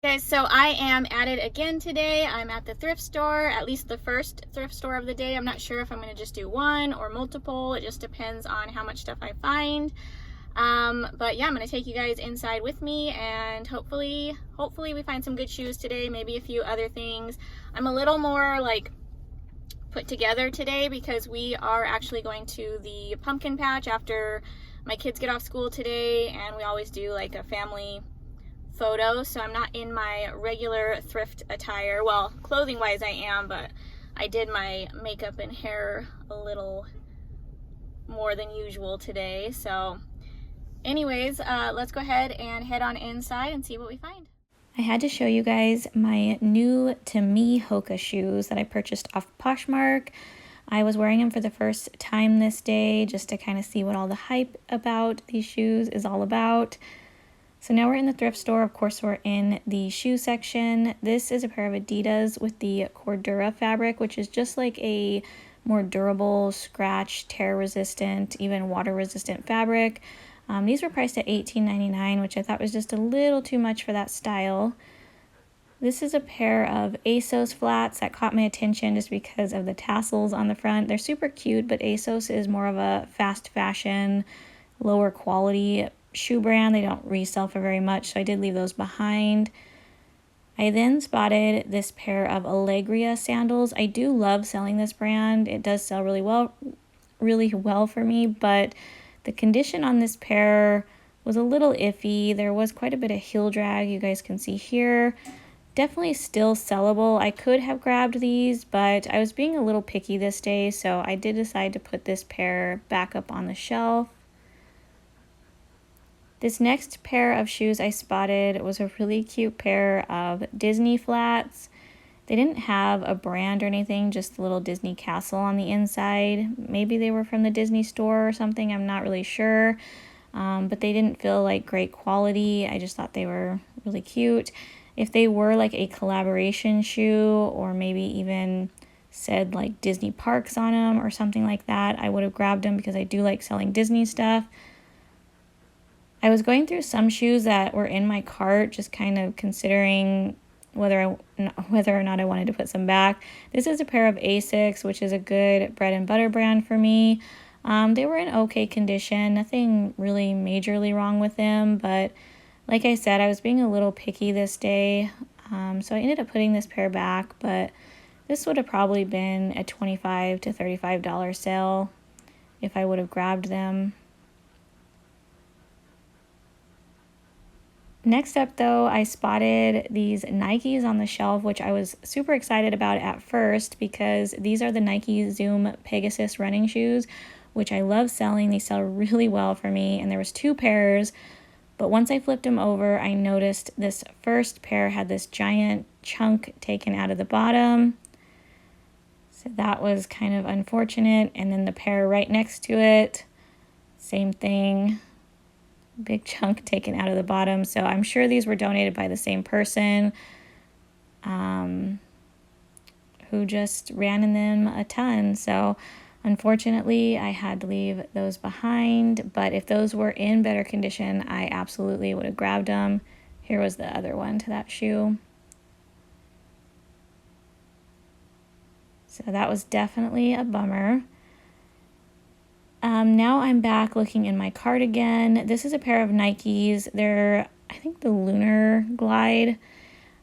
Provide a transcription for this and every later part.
Guys, so I am at it again today. I'm at the thrift store, at least the first thrift store of the day. I'm not sure if I'm going to just do one or multiple. It just depends on how much stuff I find. But yeah, I'm going to take you guys inside with me, and hopefully we find some good shoes today, maybe a few other things. I'm a little more like put together today because we are actually going to the pumpkin patch after my kids get off school today, and we always do like a family photo, so I'm not in my regular thrift attire. Well, clothing wise I am, but I did my makeup and hair a little more than usual today. So anyways, let's go ahead and head on inside and see what we find. I had to show you guys my new to me Hoka shoes that I purchased off Poshmark. I was wearing them for the first time this day just to kind of see what all the hype about these shoes is all about. So now we're in the thrift store. Of course, we're in the shoe section. This is a pair of Adidas with the Cordura fabric, which is just like a more durable, scratch, tear resistant, even water resistant fabric. These were priced at $18.99, which I thought was just a little too much for that style. This is a pair of ASOS flats that caught my attention just because of the tassels on the front. They're super cute, but ASOS is more of a fast fashion, lower quality shoe brand. They don't resell for very much, so I did leave those behind. I then spotted this pair of Allegria sandals. I do love selling this brand. It does sell really well for me, but the condition on this pair was a little iffy. There was quite a bit of heel drag, you guys can see here. Definitely still sellable. I could have grabbed these, but I was being a little picky this day, so I did decide to put this pair back up on the shelf. This next pair of shoes I spotted was a really cute pair of Disney flats. They didn't have a brand or anything, just a little Disney castle on the inside. Maybe they were from the Disney store or something, I'm not really sure. But they didn't feel like great quality. I just thought they were really cute. If they were like a collaboration shoe, or maybe even said like Disney Parks on them or something like that, I would have grabbed them because I do like selling Disney stuff. I was going through some shoes that were in my cart, just kind of considering whether or not I wanted to put some back. This is a pair of Asics, which is a good bread and butter brand for me. They were in okay condition, nothing really majorly wrong with them, but like I said, I was being a little picky this day, so I ended up putting this pair back, but this would have probably been a $25 to $35 sale if I would have grabbed them. Next up though, I spotted these Nikes on the shelf, which I was super excited about at first because these are the Nike Zoom Pegasus running shoes, which I love selling. They sell really well for me, and there was two pairs, but once I flipped them over, I noticed this first pair had this giant chunk taken out of the bottom. So that was kind of unfortunate, and then the pair right next to it, same thing. Big chunk taken out of the bottom. So I'm sure these were donated by the same person who just ran in them a ton. So unfortunately, I had to leave those behind. But if those were in better condition, I absolutely would have grabbed them. Here was the other one to that shoe. So that was definitely a bummer. Now I'm back looking in my cart again. This is a pair of Nikes. They're, I think, the Lunar Glide.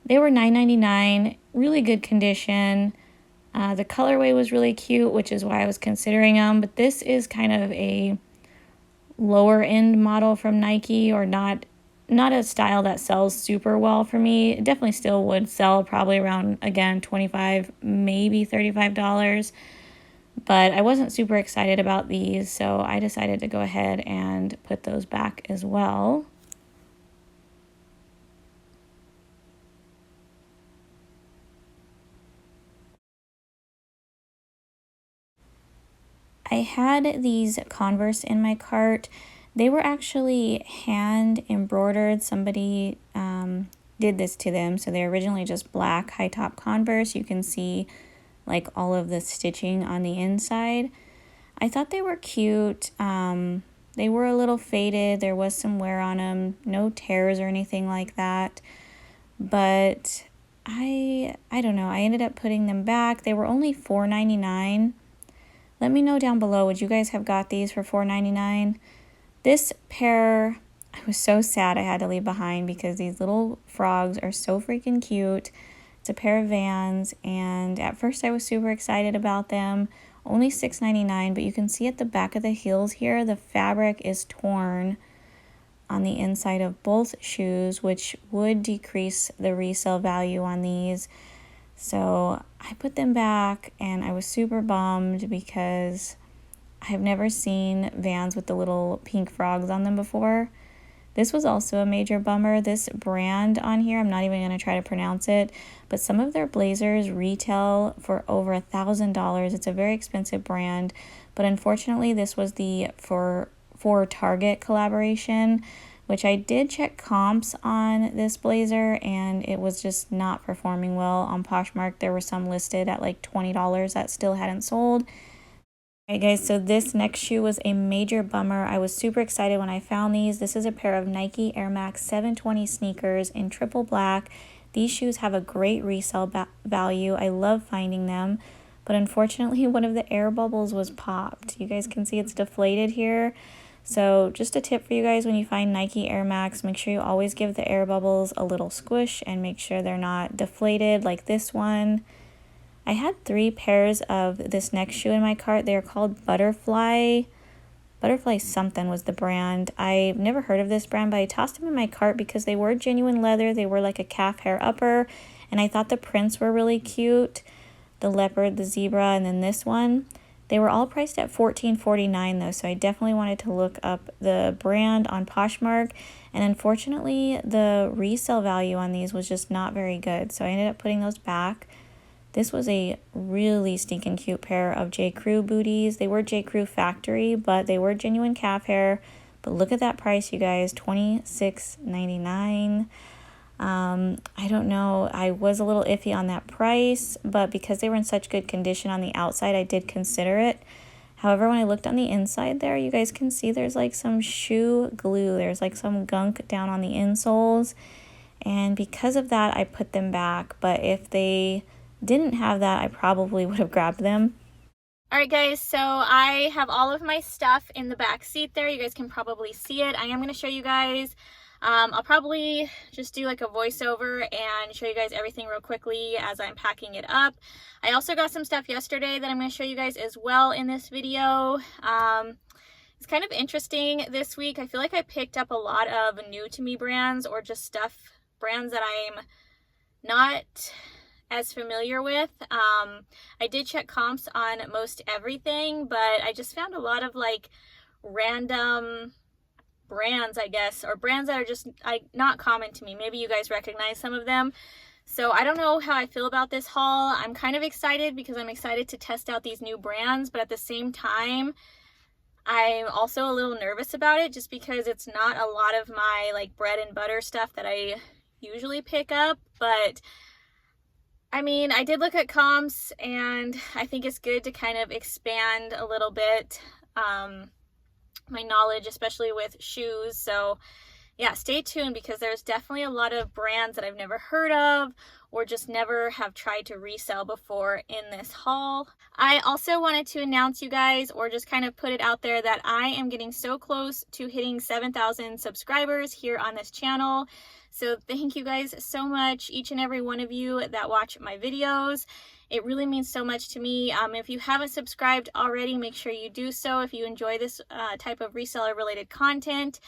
They were $9.99, really good condition. The colorway was really cute, which is why I was considering them. But this is kind of a lower end model from Nike, or not a style that sells super well for me. It definitely still would sell probably around, again, $25, maybe $35. But I wasn't super excited about these, so I decided to go ahead and put those back as well. I had these Converse in my cart. They were actually hand embroidered. Somebody did this to them, so they're originally just black high top Converse. You can see like all of the stitching on the inside. I thought they were cute. They were a little faded. There was some wear on them. No tears or anything like that. but I don't know. I ended up putting them back. They were only $4.99. Let me know down below, would you guys have got these for $4.99? This pair, I was so sad I had to leave behind because these little frogs are so freaking cute. It's a pair of Vans, and at first I was super excited about them. Only $6.99, but you can see at the back of the heels here, the fabric is torn on the inside of both shoes, which would decrease the resale value on these. So I put them back, and I was super bummed because I've never seen Vans with the little pink frogs on them before. This was also a major bummer. This brand on here, I'm not even going to try to pronounce it, but some of their blazers retail for over $1,000. It's a very expensive brand, but unfortunately this was the for Target collaboration, which I did check comps on this blazer, and it was just not performing well. On Poshmark, there were some listed at like $20 that still hadn't sold. Alright guys, so this next shoe was a major bummer. I was super excited when I found these. This is a pair of Nike Air Max 720 sneakers in triple black. These shoes have a great resale value. I love finding them, but unfortunately one of the air bubbles was popped. You guys can see it's deflated here. So just a tip for you guys, when you find Nike Air Max, make sure you always give the air bubbles a little squish and make sure they're not deflated like this one. I had 3 pairs of this next shoe in my cart. They're called Butterfly something was the brand. I've never heard of this brand, but I tossed them in my cart because they were genuine leather. They were like a calf hair upper, and I thought the prints were really cute. The leopard, the zebra, and then this one. They were all priced at $14.49 though, so I definitely wanted to look up the brand on Poshmark, and unfortunately the resale value on these was just not very good, so I ended up putting those back. This was a really stinking cute pair of Crew Booties. They were Crew factory, but they were genuine calf hair. But look at that price, you guys, $26.99. I don't know. I was a little iffy on that price, but because they were in such good condition on the outside, I did consider it. However, when I looked on the inside there, you guys can see there's like some shoe glue. There's like some gunk down on the insoles. And because of that, I put them back. But if they didn't have that, I probably would have grabbed them. Alright guys, so I have all of my stuff in the back seat there. You guys can probably see it. I am going to show you guys. I'll probably just do like a voiceover and show you guys everything real quickly as I'm packing it up. I also got some stuff yesterday that I'm going to show you guys as well in this video. It's kind of interesting this week. I feel like I picked up a lot of new to me brands, or just brands that I'm not as familiar with. I did check comps on most everything, but I just found a lot of like random brands, I guess, or brands that are just not common to me. Maybe you guys recognize some of them. So I don't know how I feel about this haul. I'm kind of excited because I'm excited to test out these new brands, but at the same time, I'm also a little nervous about it just because it's not a lot of my like bread and butter stuff that I usually pick up. But I mean, I did look at comps, and I think it's good to kind of expand a little bit my knowledge, especially with shoes. So yeah, stay tuned because there's definitely a lot of brands that I've never heard of or just never have tried to resell before in this haul. I also wanted to announce, you guys, or just kind of put it out there, that I am getting so close to hitting 7,000 subscribers here on this channel. So thank you guys so much, each and every one of you that watch my videos. It really means so much to me. If you haven't subscribed already, make sure you do so if you enjoy this type of reseller related content.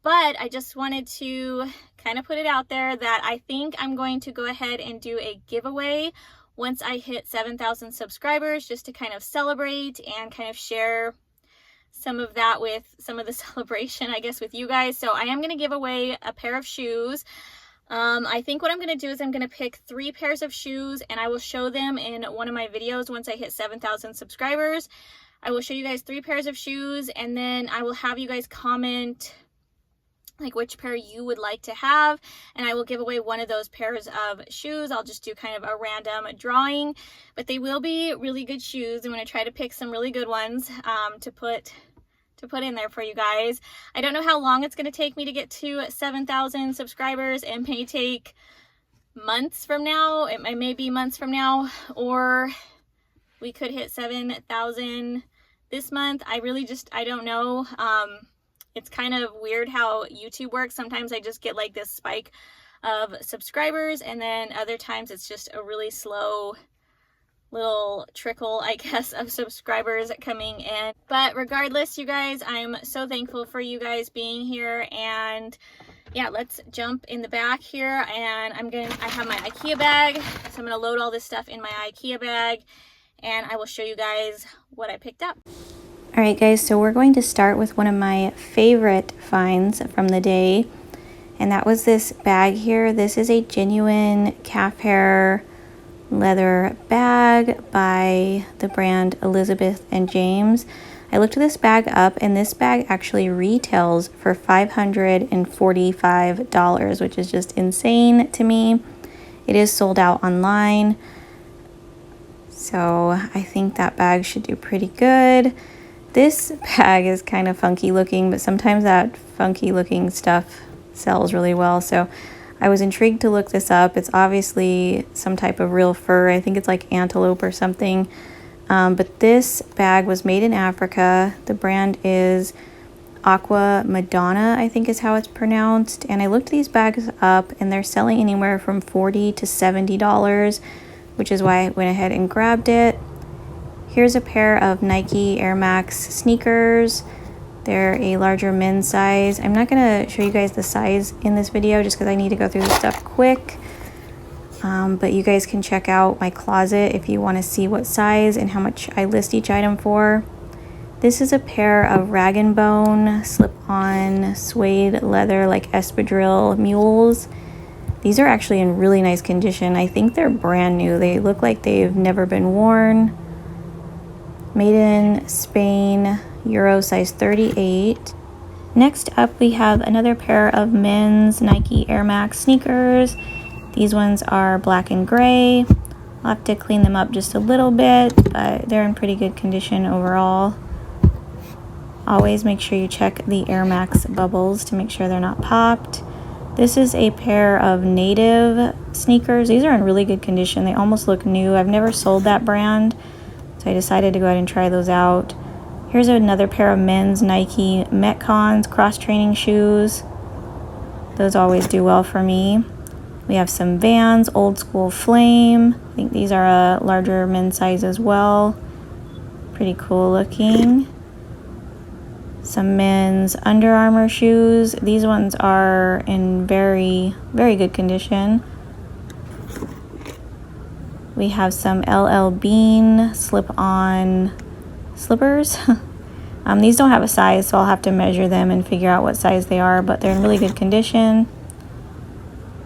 But I just wanted to kind of put it out there that I think I'm going to go ahead and do a giveaway once I hit 7,000 subscribers, just to kind of celebrate and kind of share some of that with some of the celebration, I guess, with you guys. So I am going to give away a pair of shoes. I think what I'm going to do is I'm going to pick 3 pairs of shoes, and I will show them in one of my videos once I hit 7,000 subscribers. I will show you guys 3 pairs of shoes, and then I will have you guys comment like which pair you would like to have, and I will give away one of those pairs of shoes. I'll just do kind of a random drawing, but they will be really good shoes. I'm going to try to pick some really good ones to put in there for you guys. I don't know how long it's going to take me to get to 7,000 subscribers. It may take months from now. It may be months from now, or we could hit 7,000 this month. I don't know. It's kind of weird how YouTube works. Sometimes I just get like this spike of subscribers, and then other times it's just a really slow little trickle, I guess, of subscribers coming in. But regardless, you guys, I'm so thankful for you guys being here. And yeah, let's jump in the back here, and I have my IKEA bag, so I'm gonna load all this stuff in my IKEA bag, and I will show you guys what I picked up. All right, guys, so we're going to start with one of my favorite finds from the day, and that was this bag here. This is a genuine calf hair leather bag by the brand Elizabeth and James. I looked this bag up, and this bag actually retails for $545, which is just insane to me. It is sold out online, so I think that bag should do pretty good. This bag is kind of funky looking, but sometimes that funky looking stuff sells really well, so I was intrigued to look this up. It's obviously some type of real fur. I think it's like antelope or something. But this bag was made in Africa. The brand is Aqua Madonna, I think is how it's pronounced. And I looked these bags up, and they're selling anywhere from $40 to $70, which is why I went ahead and grabbed it. Here's a pair of Nike Air Max sneakers. They're a larger men's size. I'm not going to show you guys the size in this video just because I need to go through this stuff quick. But you guys can check out my closet if you want to see what size and how much I list each item for. This is a pair of rag and bone slip-on suede leather like Espadrille Mules. These are actually in really nice condition. I think they're brand new. They look like they've never been worn. Made in Spain, Euro size 38. Next up, we have another pair of men's Nike Air Max sneakers. These ones are black and gray. I'll have to clean them up just a little bit, but they're in pretty good condition overall. Always make sure you check the Air Max bubbles to make sure they're not popped. This is a pair of native sneakers. These are in really good condition. They almost look new. I've never sold that brand, so I decided to go ahead and try those out. Here's another pair of men's Nike Metcons cross-training shoes. Those always do well for me. We have some Vans, Old School Flame. I think these are a larger men's size as well. Pretty cool looking. Some men's Under Armour shoes. These ones are in very, very good condition. We have some LL Bean slip-on slippers. These don't have a size, so I'll have to measure them and figure out what size they are, but they're in really good condition.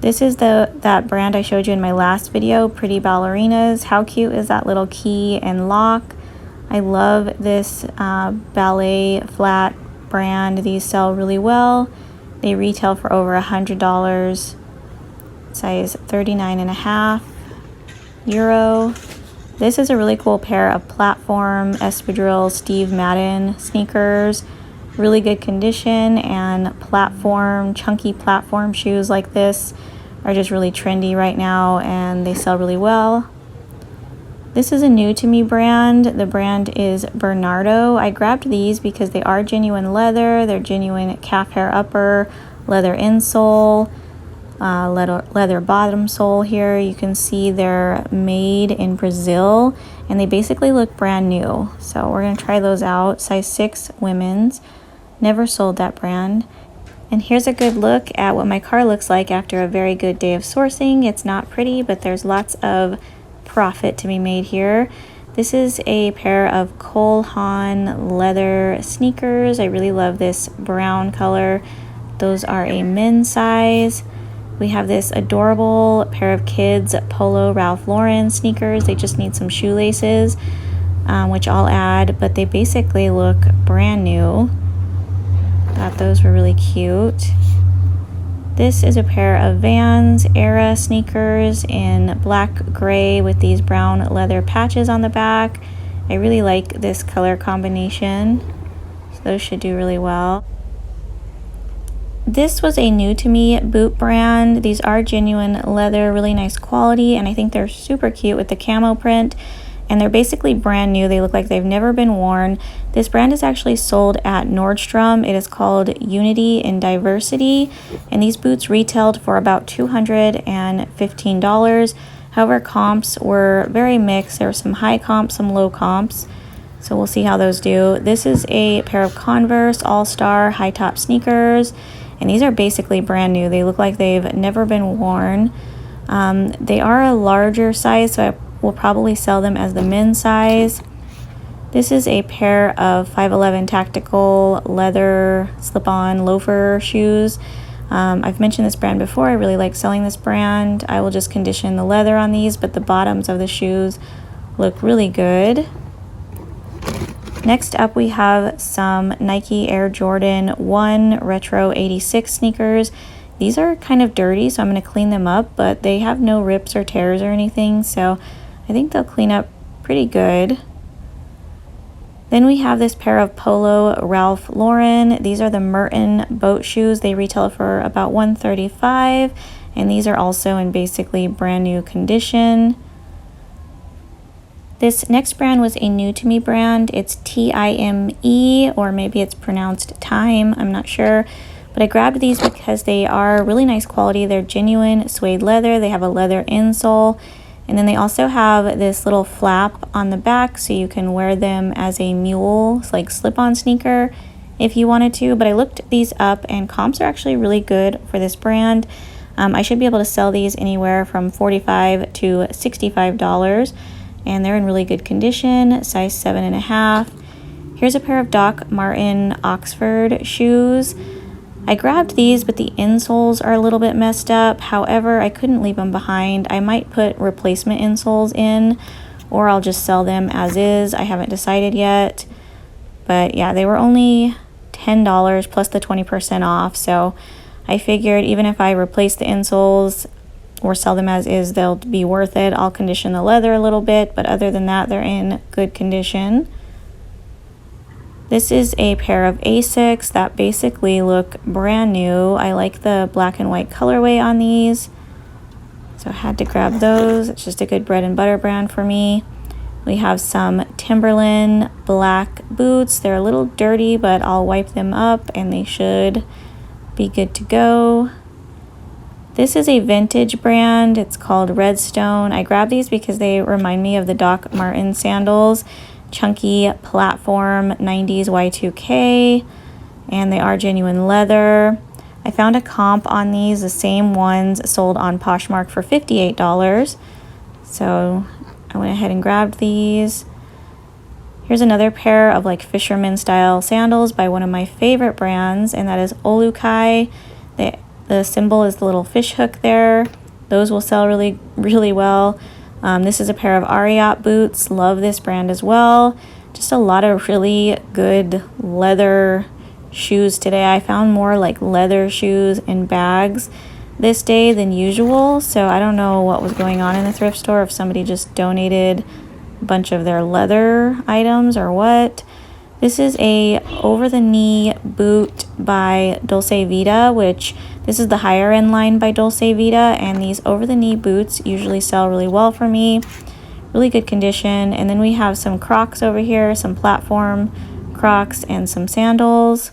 This is that brand I showed you in my last video, Pretty Ballerinas. How cute is that little key and lock? I love this ballet flat brand. These sell really well. They retail for over $100, size 39.5 euro. This is a really cool pair of platform Espadrille Steve Madden sneakers. Really good condition, and platform, chunky platform shoes like this are just really trendy right now, and they sell really well. This is a new to me brand. The brand is Bernardo. I grabbed these because they are genuine leather. They're genuine calf hair upper, leather insole, leather bottom sole here. You can see they're made in Brazil, and they basically look brand new. So we're gonna try those out. Size 6 women's. Never sold that brand. And here's a good look at what my car looks like after a very good day of sourcing. It's not pretty, but there's lots of profit to be made here. This is a pair of Haan leather sneakers. I really love this brown color. Those are a men's size. We have this adorable pair of kids Polo Ralph Lauren sneakers. They just need some shoelaces, which I'll add, but they basically look brand new. Thought those were really cute. This is a pair of Vans Era sneakers in black gray with these brown leather patches on the back. I really like this color combination, so those should do really well. This was a new to me boot brand. These are genuine leather, really nice quality, and I think they're super cute with the camo print. And they're basically brand new. They look like they've never been worn. This brand is actually sold at Nordstrom. It is called Unity in Diversity, and these boots retailed for about $215. However, comps were very mixed. There were some high comps, some low comps. So we'll see how those do. This is a pair of Converse All-Star high top sneakers, and these are basically brand new. They look like they've never been worn. They are a larger size, so I will probably sell them as the men's size. This is a pair of 511 tactical leather slip-on loafer shoes. I've mentioned this brand before. I really like selling this brand. I will just condition the leather on these, but the bottoms of the shoes look really good. Next up, we have some Nike Air Jordan 1 Retro 86 sneakers. These are kind of dirty, so I'm going to clean them up, but they have no rips or tears or anything, so I think they'll clean up pretty good. Then we have this pair of Polo Ralph Lauren. These are the Merton boat shoes. They retail for about $135, and these are also in basically brand new condition. This next brand was a new to me brand. It's T-I-M-E, or maybe it's pronounced Time, I'm not sure. But I grabbed these because they are really nice quality. They're genuine suede leather. They have a leather insole. And then they also have this little flap on the back, so you can wear them as a mule, like slip-on sneaker if you wanted to. But I looked these up, and comps are actually really good for this brand. I should be able to sell these anywhere from $45 to $65. And they're in really good condition, size 7.5. Here's a pair of Doc Marten Oxford shoes. I grabbed these, but the insoles are a little bit messed up. However, I couldn't leave them behind. I might put replacement insoles in, or I'll just sell them as is. I haven't decided yet. But yeah, they were only $10 plus the 20% off. So I figured even if I replace the insoles or sell them as is, they'll be worth it. I'll condition the leather a little bit, but other than that, they're in good condition. This is a pair of Asics that basically look brand new. I like the black and white colorway on these, so I had to grab those. It's just a good bread and butter brand for me. We have some Timberland black boots. They're a little dirty, but I'll wipe them up and they should be good to go. This is a vintage brand. It's called Redstone. I grabbed these because they remind me of the Doc Marten sandals. Chunky platform 90s Y2K, and they are genuine leather. I found a comp on these, the same ones sold on Poshmark for $58. So I went ahead and grabbed these. Here's another pair of like fisherman style sandals by one of my favorite brands, and that is Olukai. The symbol is the little fish hook there. Those will sell really, really well. This is a pair of Ariat boots. Love this brand as well. Just a lot of really good leather shoes today. I found more like leather shoes and bags this day than usual. So I don't know what was going on in the thrift store, if somebody just donated a bunch of their leather items or what. This is a over-the-knee boot by Dolce Vita, which this is the higher end line by Dolce Vita, and these over-the-knee boots usually sell really well for me. Really good condition. And then we have some Crocs over here, some platform Crocs, and some sandals.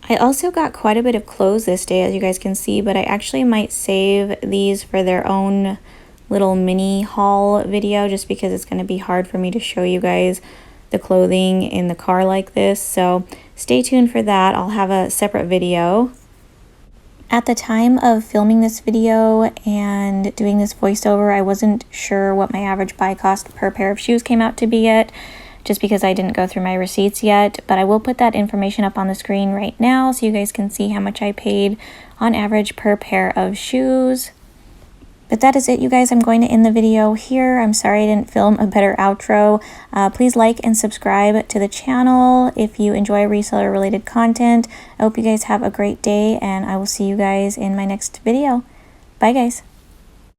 I also got quite a bit of clothes this day, as you guys can see, but I actually might save these for their own little mini haul video, just because it's going to be hard for me to show you guys the clothing in the car like this. So stay tuned for that. I'll have a separate video. At the time of filming this video and doing this voiceover, I wasn't sure what my average buy cost per pair of shoes came out to be yet, just because I didn't go through my receipts yet, but I will put that information up on the screen right now so you guys can see how much I paid on average per pair of shoes. But that is it, you guys. I'm going to end the video here. I'm sorry I didn't film a better outro. Please like and subscribe to the channel if you enjoy reseller related content. I hope you guys have a great day, and I will see you guys in my next video. Bye, guys.